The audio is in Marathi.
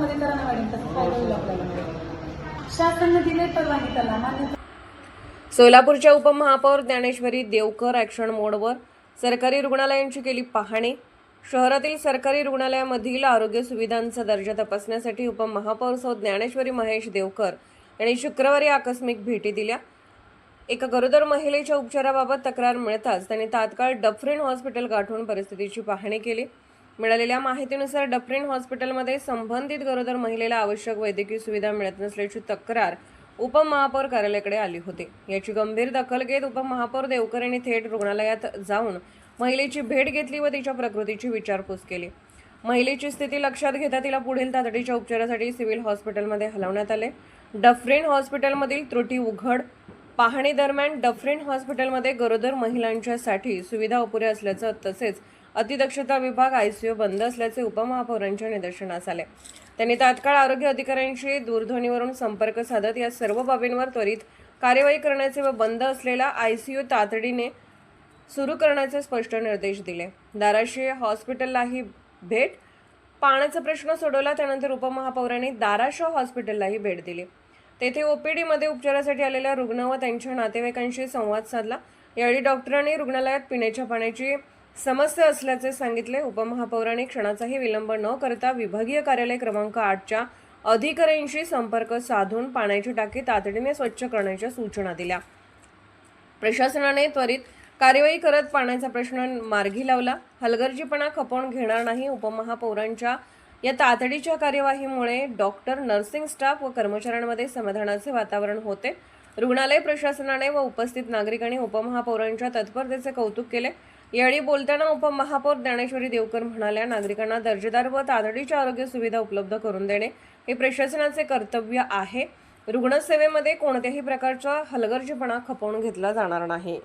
मध्ये करा ना मॅडम, तसं फायदा होईल आपल्याला. शासनाने दिले परवानगी त्याला मान्यता. सोलापूरच्या उपमहापौर ज्ञानेश्वरी देवकर ॲक्शन मोडवर सरकारी रुग्णालयांची केली पाहणी. शहरातील सरकारी रुग्णालयामधील आरोग्य सुविधांचा दर्जा तपासण्यासाठी उपमहापौर सौ ज्ञानेश्वरी महेश देवकर यांनी शुक्रवारी आकस्मिक भेटी दिल्या. एका गरोदर महिलेच्या उपचाराबाबत तक्रार मिळताच त्यांनी तात्काळ डफरीन हॉस्पिटल गाठून परिस्थितीची पाहणी केली. मिळालेल्या माहितीनुसार डफरीन हॉस्पिटलमध्ये संबंधित गरोदर महिलेला आवश्यक वैद्यकीय सुविधा मिळत नसल्याची तक्रार उपमहापौर कार्यालयाकडे आली होती. याची गंभीर दखल घेत उपमहापौर देवकर यांनी थेट रुग्णालयात जाऊन महिलेची भेट घेतली व तिच्या प्रकृतीची विचारपूस केली. महिलेची स्थिती लक्षात घेता तिला पुढील तातडीच्या उपचारासाठी सिव्हिल हॉस्पिटलमध्ये हलवण्यात आले. डफरीन हॉस्पिटलमधील त्रुटी उघड. पाहणी दरम्यान डफरीन हॉस्पिटलमध्ये गरोदर महिलांच्यासाठी सुविधा अपुऱ्या असल्याचं तसेच अतिदक्षता विभाग ICU बंद असल्याचे उपमहापौरांच्या निदर्शनास आले. त्यांनी तात्काळ आरोग्य अधिकाऱ्यांशी दूरध्वनीवरून संपर्क साधत या सर्व बाबींवर त्वरित कार्यवाही करण्याचे व बंद असलेला ICU तातडीने सुरू करण्याचे स्पष्ट निर्देश दिले. धाराशिव हॉस्पिटललाही भेट. पाण्याचा प्रश्न सोडवला. त्यानंतर उपमहापौरांनी धाराशिव हॉस्पिटललाही भेट दिली. तेथे OPD मध्ये उपचारासाठी आलेल्या रुग्ण व त्यांच्या नातेवाईकांशी संवाद साधला. यावेळी डॉक्टरांनी रुग्णालयात पिण्याच्या पाण्याची समस्या असल्याचे सांगितले. उपमहापौरांनी क्षणाचाही विलंब न करता विभागीय कार्यालय क्रमांक 8च्या अधिकाऱ्यांशी संपर्क साधून पाण्याची टाकी तातडीने स्वच्छ करण्याच्या सूचना दिल्या. प्रशासनाने त्वरित कार्यवाही करत पाण्याचा प्रश्न मार्गी लावला. हलगर्जीपणा खपवून घेणार नाही. उपमहापौरांच्या या तातडीच्या कार्यवाहीमुळे डॉक्टर, नर्सिंग स्टाफ व कर्मचाऱ्यांमध्ये समाधानाचे वातावरण होते. रुग्णालय प्रशासनाने व उपस्थित नागरिकांनी उपमहापौरांच्या तत्परतेचे कौतुक केले. यावेळी बोलताना उपमहापौर ज्ञानेश्वरी देवकर म्हणाल्या, नागरिकांना दर्जेदार व तातडीच्या आरोग्य सुविधा उपलब्ध करून देणे हे प्रशासनाचे कर्तव्य आहे. रुग्णसेवेमध्ये कोणत्याही प्रकारचा हलगर्जीपणा खपवून घेतला जाणार नाही.